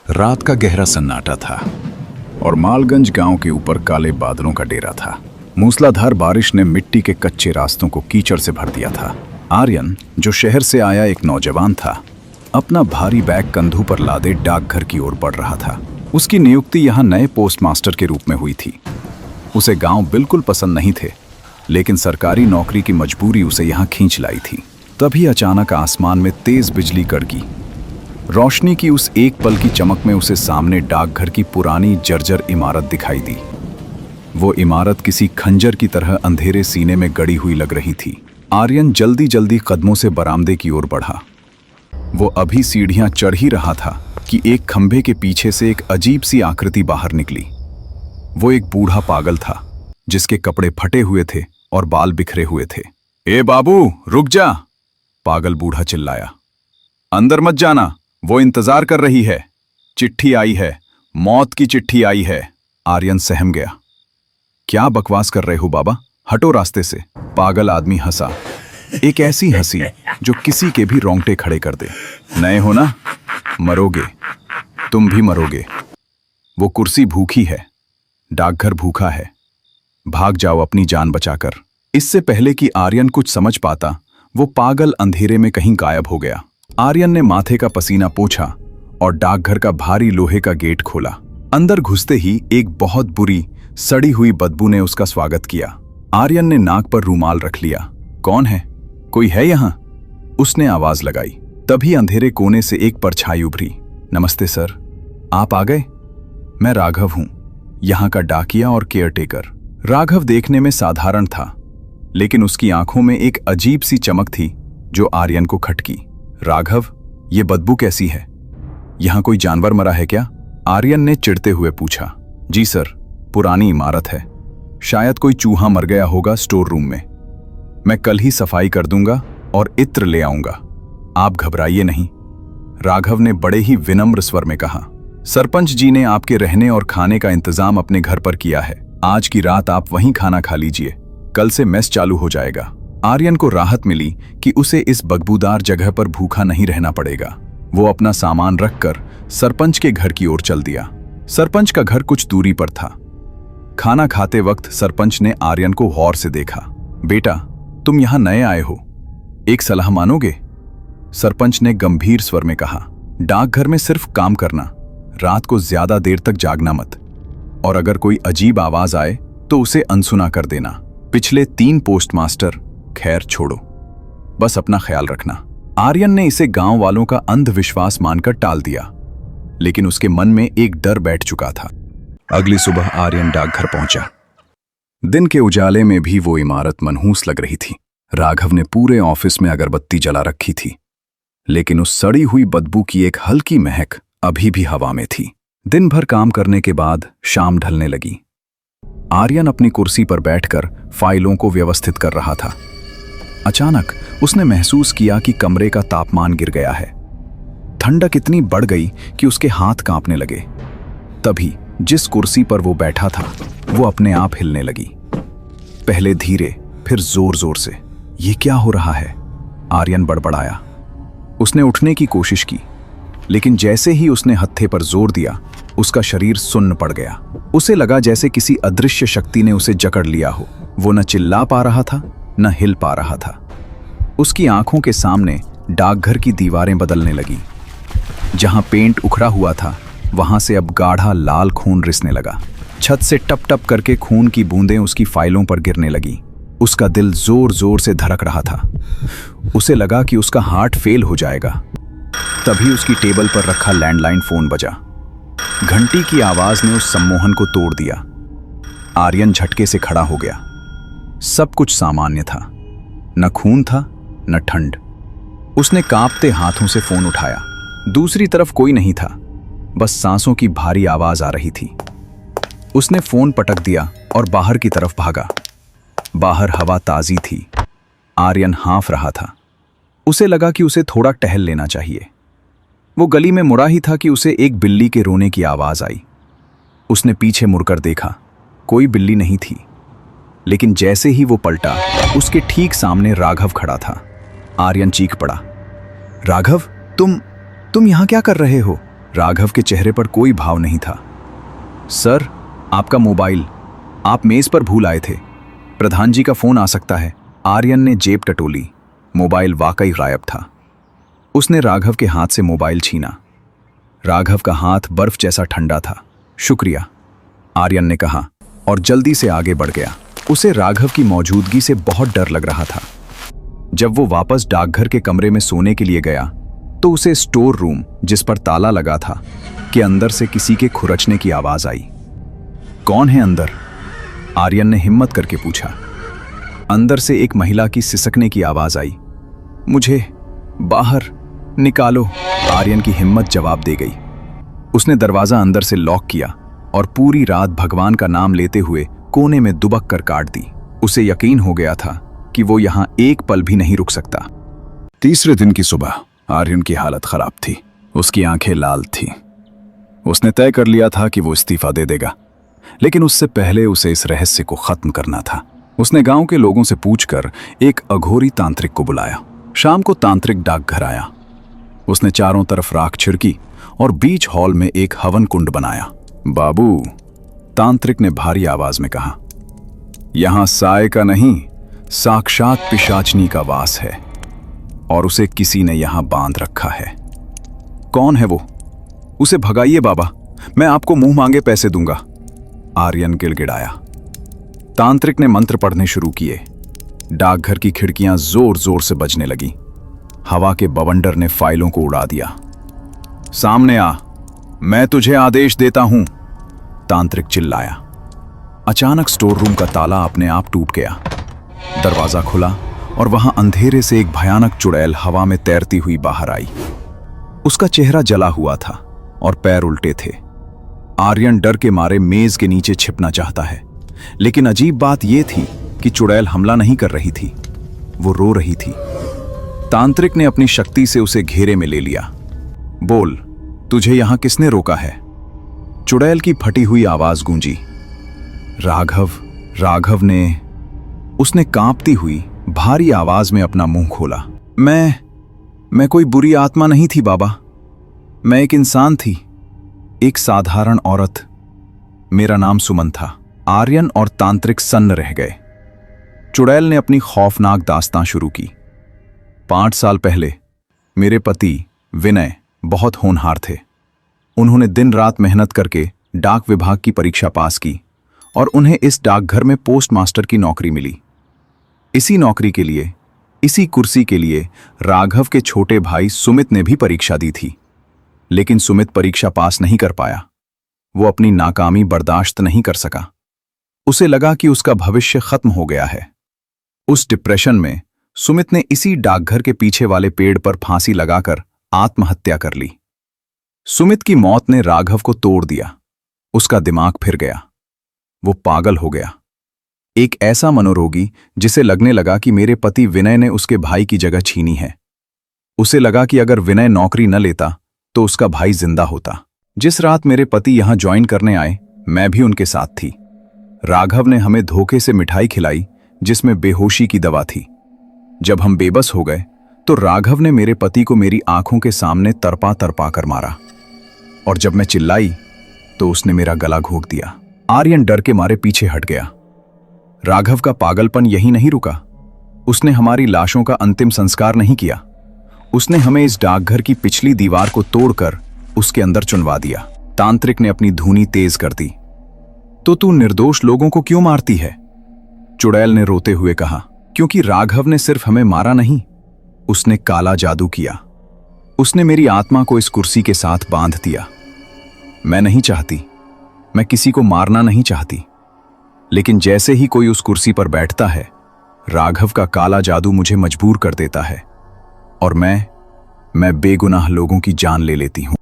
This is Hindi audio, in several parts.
रात का गहरा सन्नाटा था और मालगंज गांव के ऊपर काले बादलों का डेरा था। मूसलाधार बारिश ने मिट्टी के कच्चे रास्तों को कीचड़ से भर दिया था। आर्यन, जो शहर से आया एक नौजवान था, अपना भारी बैग कंधों पर लादे डाकघर की ओर बढ़ रहा था। उसकी नियुक्ति यहाँ नए पोस्टमास्टर के रूप में हुई थी। उसे गांव बिल्कुल पसंद नहीं थे, लेकिन सरकारी नौकरी की मजबूरी उसे यहाँ खींच लाई थी। तभी अचानक आसमान में तेज बिजली कड़की। रोशनी की उस एक पल की चमक में उसे सामने डाकघर की पुरानी जर्जर इमारत दिखाई दी। वो इमारत किसी खंजर की तरह अंधेरे सीने में गड़ी हुई लग रही थी। आर्यन जल्दी जल्दी कदमों से बरामदे की ओर बढ़ा। वो अभी सीढ़ियां चढ़ ही रहा था कि एक खंभे के पीछे से एक अजीब सी आकृति बाहर निकली। वो एक बूढ़ा पागल था, जिसके कपड़े फटे हुए थे और बाल बिखरे हुए थे। ए बाबू, रुक जा! पागल बूढ़ा चिल्लाया। अंदर मत जाना, वो इंतजार कर रही है। चिट्ठी आई है, मौत की चिट्ठी आई है। आर्यन सहम गया। क्या बकवास कर रहे हो बाबा, हटो रास्ते से। पागल आदमी हंसा, एक ऐसी हंसी जो किसी के भी रोंगटे खड़े कर दे। नए हो ना, मरोगे, तुम भी मरोगे। वो कुर्सी भूखी है, डाकघर भूखा है। भाग जाओ अपनी जान बचाकर। इससे पहले कि आर्यन कुछ समझ पाता, वो पागल अंधेरे में कहीं गायब हो गया। आर्यन ने माथे का पसीना पोंछा और डाकघर का भारी लोहे का गेट खोला। अंदर घुसते ही एक बहुत बुरी सड़ी हुई बदबू ने उसका स्वागत किया। आर्यन ने नाक पर रूमाल रख लिया। कौन है? कोई है यहाँ? उसने आवाज लगाई। तभी अंधेरे कोने से एक परछाई उभरी। नमस्ते सर, आप आ गए? मैं राघव हूं, यहाँ का डाकिया और केयरटेकर। राघव देखने में साधारण था, लेकिन उसकी आंखों में एक अजीब सी चमक थी जो आर्यन को खटकी। राघव, ये बदबू कैसी है? यहाँ कोई जानवर मरा है क्या? आर्यन ने चिढ़ते हुए पूछा। जी सर, पुरानी इमारत है, शायद कोई चूहा मर गया होगा स्टोर रूम में। मैं कल ही सफाई कर दूंगा और इत्र ले आऊंगा, आप घबराइए नहीं, राघव ने बड़े ही विनम्र स्वर में कहा। सरपंच जी ने आपके रहने और खाने का इंतजाम अपने घर पर किया है। आज की रात आप वहीं खाना खा लीजिए, कल से मेस चालू हो जाएगा। आर्यन को राहत मिली कि उसे इस बदबूदार जगह पर भूखा नहीं रहना पड़ेगा। वो अपना सामान रखकर सरपंच के घर की ओर चल दिया। सरपंच का घर कुछ दूरी पर था। खाना खाते वक्त सरपंच ने आर्यन को गौर से देखा। बेटा, तुम यहाँ नए आए हो, एक सलाह मानोगे? सरपंच ने गंभीर स्वर में कहा। डाकघर में सिर्फ काम करना, रात को ज्यादा देर तक जागना मत, और अगर कोई अजीब आवाज आए तो उसे अनसुना कर देना। पिछले 3 पोस्टमास्टर, खैर छोड़ो, बस अपना ख्याल रखना। आर्यन ने इसे गांव वालों का अंधविश्वास मानकर टाल दिया, लेकिन उसके मन में एक डर बैठ चुका था। अगली सुबह आर्यन डाकघर पहुंचा। दिन के उजाले में भी वो इमारत मनहूस लग रही थी। राघव ने पूरे ऑफिस में अगरबत्ती जला रखी थी, लेकिन उस सड़ी हुई बदबू की एक हल्की महक अभी भी हवा में थी। दिन भर काम करने के बाद शाम ढलने लगी। आर्यन अपनी कुर्सी पर बैठकर फाइलों को व्यवस्थित कर रहा था। अचानक उसने महसूस किया कि कमरे का तापमान गिर गया है। ठंडक इतनी बढ़ गई कि उसके हाथ कांपने लगे। तभी जिस कुर्सी पर वो बैठा था वो अपने आप हिलने लगी, पहले धीरे, फिर जोर जोर से। ये क्या हो रहा है? आर्यन बड़बड़ाया। उसने उठने की कोशिश की, लेकिन जैसे ही उसने हत्थे पर जोर दिया, उसका शरीर सुन्न पड़ गया। उसे लगा जैसे किसी अदृश्य शक्ति ने उसे जकड़ लिया हो। वो न चिल्ला पा रहा था, न हिल पा रहा था। उसकी आंखों के सामने डाकघर की दीवारें बदलने लगी। जहां पेंट उखड़ा हुआ था, वहां से अब गाढ़ा लाल खून रिसने लगा। छत से टप टप करके खून की बूंदें उसकी फाइलों पर गिरने लगी। उसका दिल जोर जोर से धड़क रहा था। उसे लगा कि उसका हार्ट फेल हो जाएगा। तभी उसकी टेबल पर रखा लैंडलाइन फोन बजा। घंटी की आवाज ने उस सम्मोहन को तोड़ दिया। आर्यन झटके से खड़ा हो गया। सब कुछ सामान्य था, न खून था न ठंड। उसने कांपते हाथों से फोन उठाया। दूसरी तरफ कोई नहीं था, बस सांसों की भारी आवाज आ रही थी। उसने फोन पटक दिया और बाहर की तरफ भागा। बाहर हवा ताजी थी। आर्यन हाँफ रहा था। उसे लगा कि उसे थोड़ा टहल लेना चाहिए। वो गली में मुड़ा ही था कि उसे एक बिल्ली के रोने की आवाज आई। उसने पीछे मुड़कर देखा, कोई बिल्ली नहीं थी, लेकिन जैसे ही वो पलटा, उसके ठीक सामने राघव खड़ा था। आर्यन चीख पड़ा, राघव, तुम यहाँ क्या कर रहे हो? राघव के चेहरे पर कोई भाव नहीं था। सर, आपका मोबाइल आप मेज पर भूल आए थे, प्रधान जी का फोन आ सकता है। आर्यन ने जेब टटोली। मोबाइल वाकई गायब था। उसने राघव के हाथ से मोबाइल छीना। राघव का हाथ बर्फ जैसा ठंडा था। शुक्रिया, आर्यन ने कहा और जल्दी से आगे बढ़ गया। उसे राघव की मौजूदगी से बहुत डर लग रहा था। जब वो वापस डाकघर के कमरे में सोने के लिए गया तो उसे स्टोर रूम, जिस पर ताला लगा था, के अंदर से किसी के खुरचने की आवाज आई। कौन है अंदर? आर्यन ने हिम्मत करके पूछा। अंदर से एक महिला की सिसकने की आवाज आई। मुझे बाहर निकालो, आर्यन की हिम्मत जवाब दे गई। उसने दरवाजा अंदर से लॉक किया और पूरी रात भगवान का नाम लेते हुए कोने में दुबक कर काट दी। उसे यकीन हो गया था कि वो यहां एक पल भी नहीं रुक सकता। तीसरे दिन की सुबह आर्यन की हालत खराब थी। उसकी आंखें लाल थीं। उसने तय कर लिया था कि वो इस्तीफा दे देगा, लेकिन उससे पहले उसे इस रहस्य को खत्म करना था। उसने गांव के लोगों से पूछकर एक अघोरी तांत्रिक को बुलाया। शाम को तांत्रिक डाकघर आया। उसने चारों तरफ राख छिड़की और बीच हॉल में एक हवन कुंड बनाया। बाबू, तांत्रिक ने भारी आवाज में कहा, यहां साय का नहीं, साक्षात पिशाचनी का वास है और उसे किसी ने यहां बांध रखा है। कौन है वो? उसे भगाइए बाबा, मैं आपको मुंह मांगे पैसे दूंगा, आर्यन गिड़गिड़ाया। तांत्रिक ने मंत्र पढ़ने शुरू किए। डाकघर की खिड़कियां जोर जोर से बजने लगी। हवा के बवंडर ने फाइलों को उड़ा दिया। सामने आ, मैं तुझे आदेश देता हूं, तांत्रिक चिल्लाया। अचानक स्टोर रूम का ताला अपने आप टूट गया। दरवाजा खुला और वहां अंधेरे से एक भयानक चुड़ैल हवा में तैरती हुई बाहर आई। उसका चेहरा जला हुआ था और पैर उल्टे थे। आर्यन डर के मारे मेज के नीचे छिपना चाहता है, लेकिन अजीब बात यह थी कि चुड़ैल हमला नहीं कर रही थी, वो रो रही थी। तांत्रिक ने अपनी शक्ति से उसे घेरे में ले लिया। बोल, तुझे यहां किसने रोका है? चुड़ैल की फटी हुई आवाज गूंजी। राघव, राघव ने। उसने कांपती हुई भारी आवाज में अपना मुंह खोला। मैं कोई बुरी आत्मा नहीं थी बाबा, मैं एक इंसान थी, एक साधारण औरत। मेरा नाम सुमन था। आर्यन और तांत्रिक सन्न रह गए। चुड़ैल ने अपनी खौफनाक दास्तां शुरू की। 5 साल पहले मेरे पति विनय बहुत होनहार थे। उन्होंने दिन रात मेहनत करके डाक विभाग की परीक्षा पास की और उन्हें इस डाकघर में पोस्ट मास्टर की नौकरी मिली। इसी नौकरी के लिए, इसी कुर्सी के लिए राघव के छोटे भाई सुमित ने भी परीक्षा दी थी, लेकिन सुमित परीक्षा पास नहीं कर पाया। वो अपनी नाकामी बर्दाश्त नहीं कर सका। उसे लगा कि उसका भविष्य खत्म हो गया है। उस डिप्रेशन में सुमित ने इसी डाकघर के पीछे वाले पेड़ पर फांसी लगाकर आत्महत्या कर ली। सुमित की मौत ने राघव को तोड़ दिया। उसका दिमाग फिर गया। वो पागल हो गया। एक ऐसा मनोरोगी जिसे लगने लगा कि मेरे पति विनय ने उसके भाई की जगह छीनी है। उसे लगा कि अगर विनय नौकरी न लेता तो उसका भाई जिंदा होता। जिस रात मेरे पति यहां ज्वाइन करने आए, मैं भी उनके साथ थी। राघव ने हमें धोखे से मिठाई खिलाई जिसमें बेहोशी की दवा थी। जब हम बेबस हो गए तो राघव ने मेरे पति को मेरी आंखों के सामने तरपा तरपा कर मारा, और जब मैं चिल्लाई तो उसने मेरा गला घोंट दिया। आर्यन डर के मारे पीछे हट गया। राघव का पागलपन यही नहीं रुका। उसने हमारी लाशों का अंतिम संस्कार नहीं किया। उसने हमें इस डाकघर की पिछली दीवार को तोड़कर उसके अंदर चुनवा दिया। तांत्रिक ने अपनी धुनी तेज कर दी। तो तू निर्दोष लोगों को क्यों मारती है? चुड़ैल ने रोते हुए कहा। क्योंकि राघव ने सिर्फ हमें मारा नहीं, उसने काला जादू किया। उसने मेरी आत्मा को इस कुर्सी के साथ बांध दिया। मैं नहीं चाहती, मैं किसी को मारना नहीं चाहती, लेकिन जैसे ही कोई उस कुर्सी पर बैठता है, राघव का काला जादू मुझे मजबूर कर देता है और मैं बेगुनाह लोगों की जान ले लेती हूं।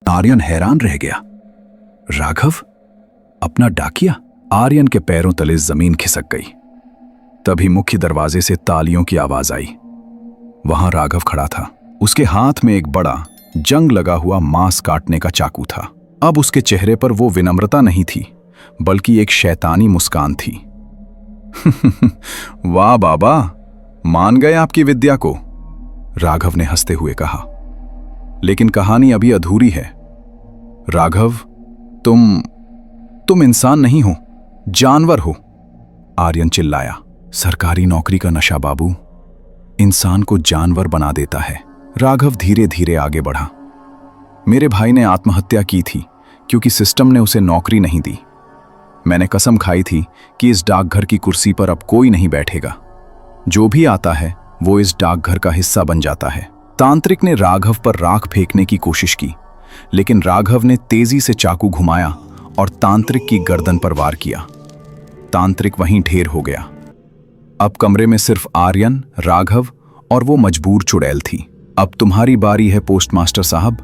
आर्यन हैरान रह गया। राघव, अपना डाकिया? आर्यन के पैरों तले जमीन खिसक गई। तभी मुख्य दरवाजे से तालियों की आवाज आई। वहां राघव खड़ा था। उसके हाथ में एक बड़ा जंग लगा हुआ मांस काटने का चाकू था। अब उसके चेहरे पर वो विनम्रता नहीं थी, बल्कि एक शैतानी मुस्कान थी। वाह बाबा, मान गए आपकी विद्या को, राघव ने हंसते हुए कहा। लेकिन कहानी अभी अधूरी है। राघव, तुम इंसान नहीं हो, जानवर हो, आर्यन चिल्लाया। सरकारी नौकरी का नशा बाबू इंसान को जानवर बना देता है। राघव धीरे धीरे आगे बढ़ा। मेरे भाई ने आत्महत्या की थी क्योंकि सिस्टम ने उसे नौकरी नहीं दी। मैंने कसम खाई थी कि इस डाकघर की कुर्सी पर अब कोई नहीं बैठेगा। जो भी आता है वो इस डाकघर का हिस्सा बन जाता है। तांत्रिक ने राघव पर राख फेंकने की कोशिश की, लेकिन राघव ने तेजी से चाकू घुमाया और तांत्रिक की गर्दन पर वार किया। तांत्रिक वहीं ढेर हो गया। अब कमरे में सिर्फ आर्यन, राघव और वो मजबूर चुड़ैल थी। अब तुम्हारी बारी है पोस्टमास्टर साहब,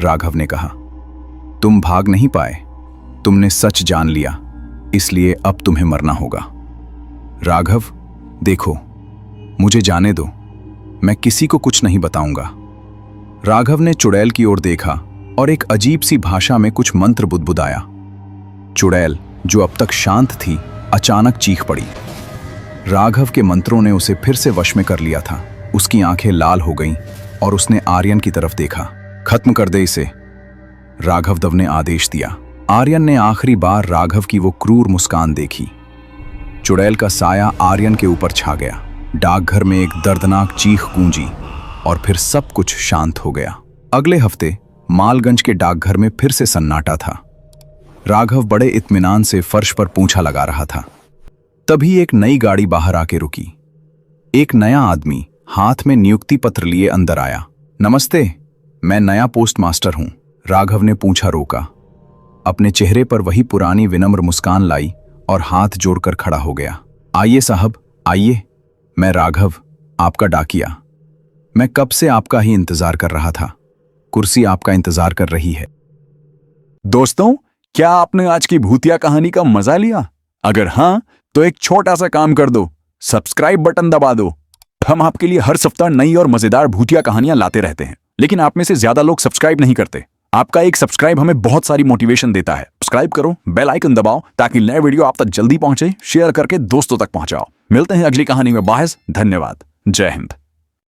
राघव ने कहा। तुम भाग नहीं पाए, तुमने सच जान लिया, इसलिए अब तुम्हें मरना होगा। राघव, देखो, मुझे जाने दो, मैं किसी को कुछ नहीं बताऊंगा। राघव ने चुड़ैल की ओर देखा और एक अजीब सी भाषा में कुछ मंत्र बुदबुदाया। चुड़ैल, जो अब तक शांत थी, अचानक चीख पड़ी। राघव के मंत्रों ने उसे फिर से वश में कर लिया था। उसकी आंखें लाल हो गईं और उसने आर्यन की तरफ देखा। खत्म कर दे इसे, राघवदेव ने आदेश दिया। आर्यन ने आखिरी बार राघव की वो क्रूर मुस्कान देखी। चुड़ैल का साया आर्यन के ऊपर छा गया। डाकघर में एक दर्दनाक चीख गूंजी और फिर सब कुछ शांत हो गया। अगले हफ्ते मालगंज के डाकघर में फिर से सन्नाटा था। राघव बड़े इत्मीनान से फर्श पर पूंछा लगा रहा था। तभी एक नई गाड़ी बाहर आके रुकी। एक नया आदमी हाथ में नियुक्ति पत्र लिए अंदर आया। नमस्ते, मैं नया पोस्टमास्टर हूं, राघव ने पूंछा रोका। अपने चेहरे पर वही पुरानी विनम्र मुस्कान लाई और हाथ जोड़कर खड़ा हो गया। आइए साहब, आइए, मैं राघव, आपका डाकिया। मैं कब से आपका ही इंतजार कर रहा था। कुर्सी आपका इंतजार कर रही है। दोस्तों, क्या आपने आज की भूतिया कहानी का मजा लिया? अगर हां, तो एक छोटा सा काम कर दो, सब्सक्राइब बटन दबा दो। हम आपके लिए हर सप्ताह नई और मजेदार भूतिया कहानियां लाते रहते हैं, लेकिन आप में से ज्यादा लोग सब्सक्राइब नहीं करते। आपका एक सब्सक्राइब हमें बहुत सारी मोटिवेशन देता है। सब्सक्राइब करो, बेल आइकन दबाओ ताकि नए वीडियो आप तक जल्दी पहुंचे। शेयर करके दोस्तों तक पहुंचाओ। मिलते हैं अगली कहानी में। बाहर, धन्यवाद। जय हिंद।